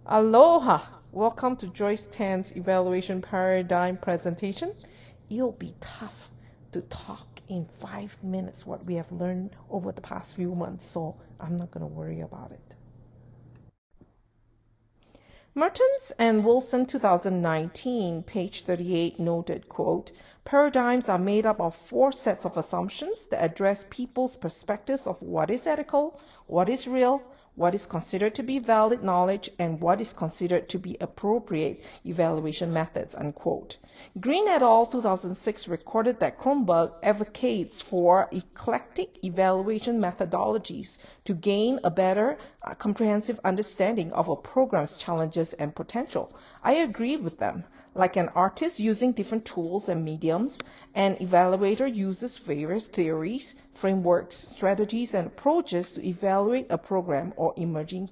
Aloha! Welcome to Joyce Tan's evaluation paradigm presentation. It'll be tough to talk in 5 minutes what we have learned over the past few months, so I'm not going to worry about it. Mertens and Wilson 2019, page 38, noted, quote, paradigms are made up of 4 sets of assumptions that address people's perspectives of what is ethical, what is real, what is considered to be valid knowledge, and what is considered to be appropriate evaluation methods, unquote. Green et al. 2006 recorded that Kronberg advocates for eclectic evaluation methodologies to gain a better comprehensive understanding of a program's challenges and potential. I agree with them. Like an artist using different tools and mediums, an evaluator uses various theories, frameworks, strategies, and approaches to evaluate a program or emerging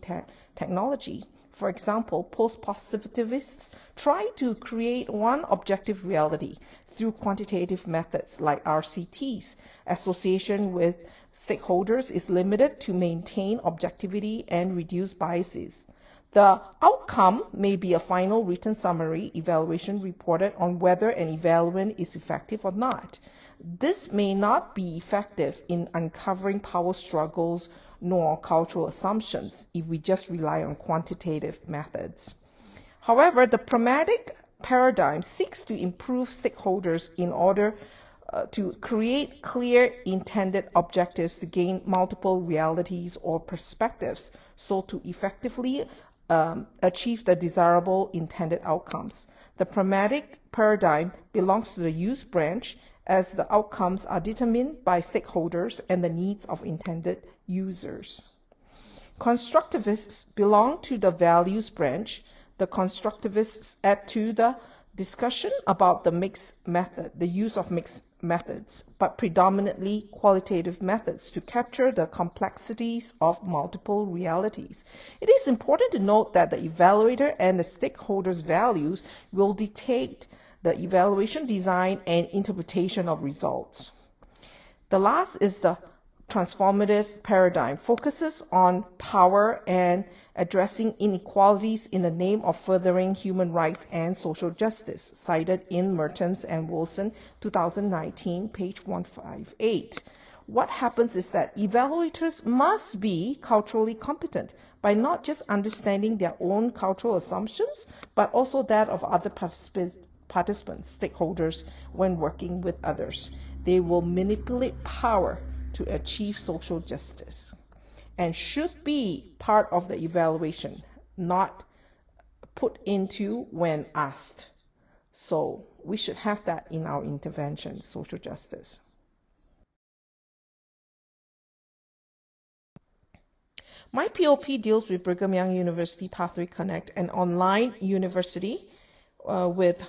technology. For example, post-positivists try to create one objective reality through quantitative methods like RCTs. Association with stakeholders is limited to maintain objectivity and reduce biases. The outcome may be a final written summary evaluation reported on whether an evaluant is effective or not. This may not be effective in uncovering power struggles nor cultural assumptions if we just rely on quantitative methods. However, the pragmatic paradigm seeks to improve stakeholders in order to create clear intended objectives to gain multiple realities or perspectives, so to effectively achieve the desirable intended outcomes. The pragmatic paradigm belongs to the use branch, as the outcomes are determined by stakeholders and the needs of intended users. Constructivists belong to the values branch. The constructivists add to the discussion about the use of mixed methods, but predominantly qualitative methods to capture the complexities of multiple realities. It is important to note that the evaluator and the stakeholders' values will dictate the evaluation design and interpretation of results. The last is the transformative paradigm, focuses on power and addressing inequalities in the name of furthering human rights and social justice, cited in Mertens and Wilson 2019, page 158. What happens is that evaluators must be culturally competent by not just understanding their own cultural assumptions, but also that of other participants, stakeholders, when working with others. They will manipulate power to achieve social justice and should be part of the evaluation, not put into when asked. So we should have that in our intervention, social justice. My POP deals with Brigham Young University Pathway Connect, an online university with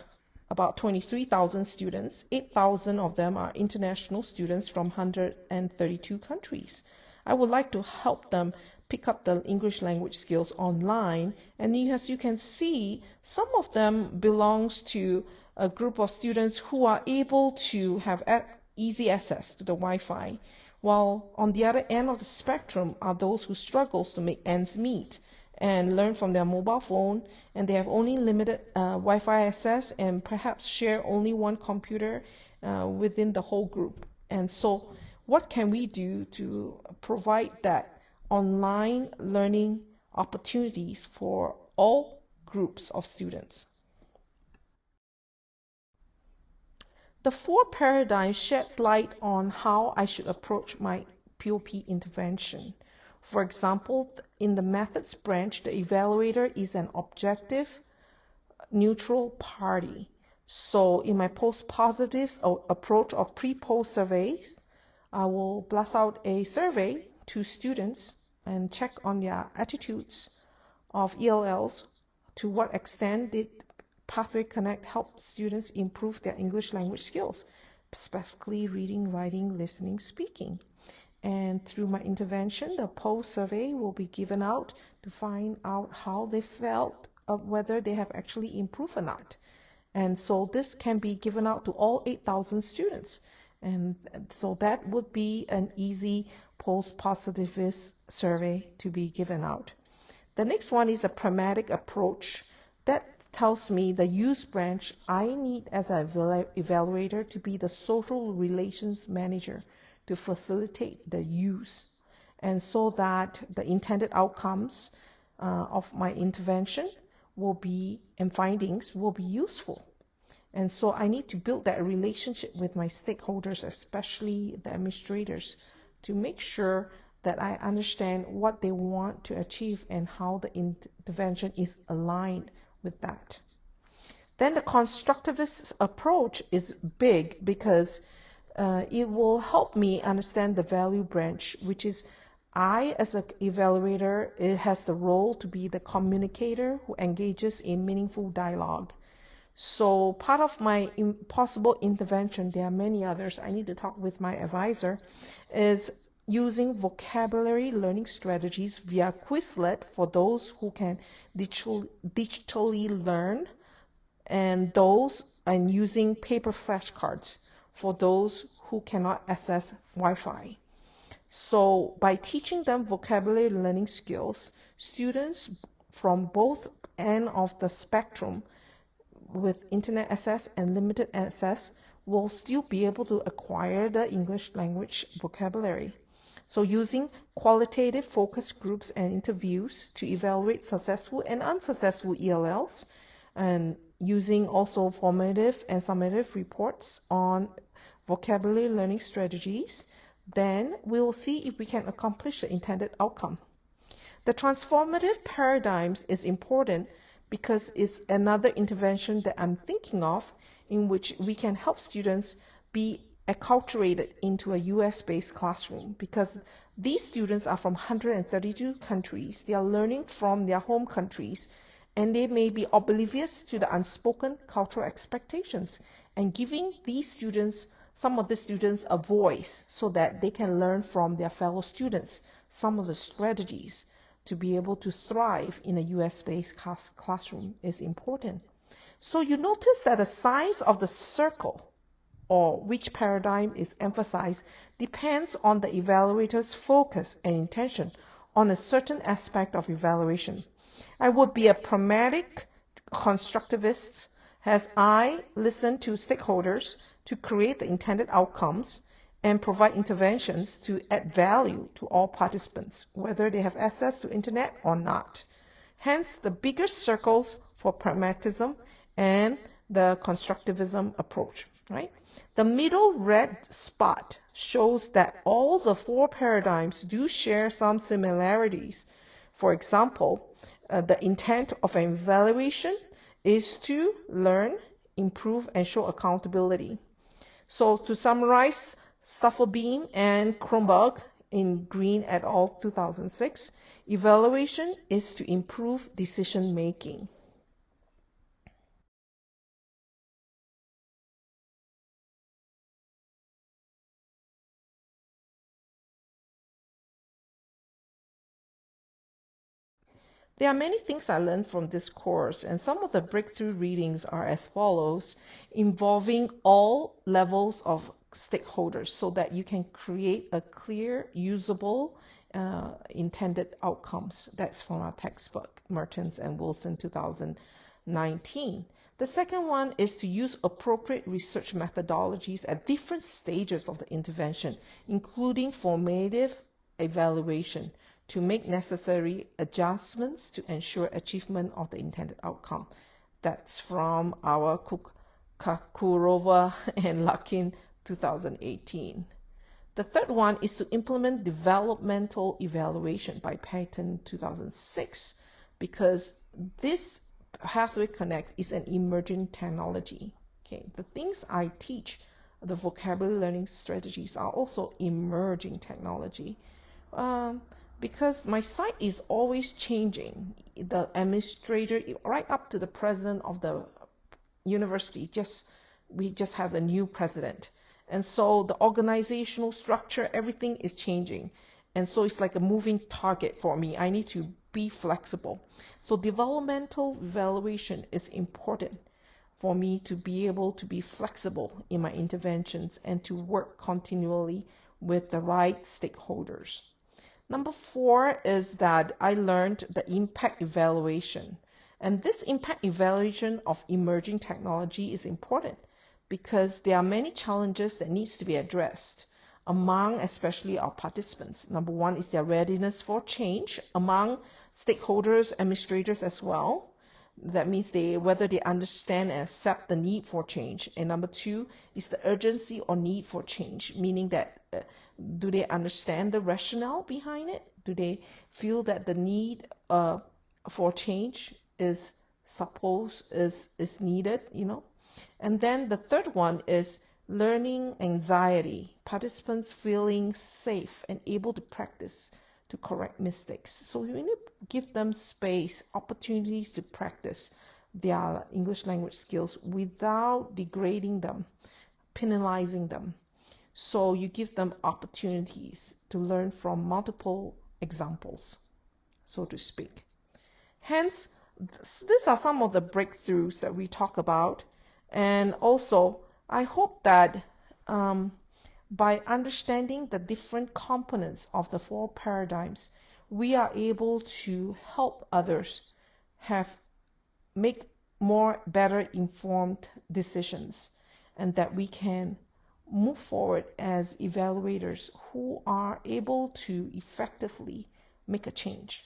about 23,000 students. 8,000 of them are international students from 132 countries. I would like to help them pick up the English language skills online, and as you can see, some of them belongs to a group of students who are able to have easy access to the Wi-Fi, while on the other end of the spectrum are those who struggles to make ends meet and learn from their mobile phone, and they have only limited Wi-Fi access and perhaps share only one computer within the whole group. And so what can we do to provide that online learning opportunities for all groups of students? The 4 paradigms shed light on how I should approach my POP intervention. For example, in the methods branch, the evaluator is an objective, neutral party. So in my post-positive approach of pre-post surveys, I will blast out a survey to students and check on their attitudes of ELLs. To what extent did Pathway Connect help students improve their English language skills, specifically reading, writing, listening, speaking? And through my intervention, the post survey will be given out to find out how they felt, whether they have actually improved or not. And so this can be given out to all 8,000 students. And so that would be an easy post-positivist survey to be given out. The next one is a pragmatic approach. That tells me the use branch I need as an evaluator to be the social relations manager to facilitate the use, and so that the intended outcomes of my intervention will be and findings will be useful. And so I need to build that relationship with my stakeholders, especially the administrators, to make sure that I understand what they want to achieve and how the intervention is aligned with that. Then the constructivist approach is big because it will help me understand the value branch, which is I, as an evaluator, it has the role to be the communicator who engages in meaningful dialogue. So part of my possible intervention, there are many others, I need to talk with my advisor, is using vocabulary learning strategies via Quizlet for those who can digitally learn, and using paper flashcards for those who cannot access Wi-Fi. So by teaching them vocabulary learning skills, students from both ends of the spectrum with internet access and limited access will still be able to acquire the English language vocabulary. So using qualitative focus groups and interviews to evaluate successful and unsuccessful ELLs, and using also formative and summative reports on vocabulary learning strategies, then we will see if we can accomplish the intended outcome. The transformative paradigms is important because it's another intervention that I'm thinking of in which we can help students be acculturated into a US-based classroom, because these students are from 132 countries. They are learning from their home countries, and they may be oblivious to the unspoken cultural expectations, and giving these students, some of the students, a voice so that they can learn from their fellow students some of the strategies to be able to thrive in a US-based classroom is important. So you notice that the size of the circle, or which paradigm is emphasized, depends on the evaluator's focus and intention on a certain aspect of evaluation. I would be a pragmatic constructivist as I listen to stakeholders to create the intended outcomes and provide interventions to add value to all participants, whether they have access to internet or not. Hence, the bigger circles for pragmatism and the constructivism approach, right? The middle red spot shows that all the four paradigms do share some similarities. For example, the intent of an evaluation is to learn, improve, and show accountability. So to summarize, Stuffelbeam and Kronberg in Green et al. 2006, evaluation is to improve decision making. There are many things I learned from this course, and some of the breakthrough readings are as follows, involving all levels of stakeholders so that you can create a clear, usable, intended outcomes. That's from our textbook, Mertens and Wilson 2019. The second one is to use appropriate research methodologies at different stages of the intervention, including formative evaluation, to make necessary adjustments to ensure achievement of the intended outcome. That's from our Kakurova and Lakin 2018. The third one is to implement developmental evaluation by Patton 2006, because this Pathway Connect is an emerging technology. Okay, the things I teach, the vocabulary learning strategies, are also emerging technology. Because my site is always changing. The administrator, right up to the president of the university, we just have a new president. And so the organizational structure, everything is changing. And so it's like a moving target for me. I need to be flexible. So developmental evaluation is important for me to be able to be flexible in my interventions and to work continually with the right stakeholders. Number 4 is that I learned the impact evaluation. And this impact evaluation of emerging technology is important because there are many challenges that needs to be addressed among especially our participants. Number 1 is their readiness for change among stakeholders, administrators as well. That means whether they understand and accept the need for change. And number 2 is the urgency or need for change, meaning that do they understand the rationale behind it? Do they feel that the need for change is needed, And then the third one is learning anxiety, participants feeling safe and able to practice to correct mistakes. So you need to give them space, opportunities to practice their English language skills without degrading them, penalizing them. So you give them opportunities to learn from multiple examples, so to speak. Hence, these are some of the breakthroughs that we talk about. And also, I hope that by understanding the different components of the 4 paradigms, we are able to help others make better informed decisions, and that we can move forward as evaluators who are able to effectively make a change.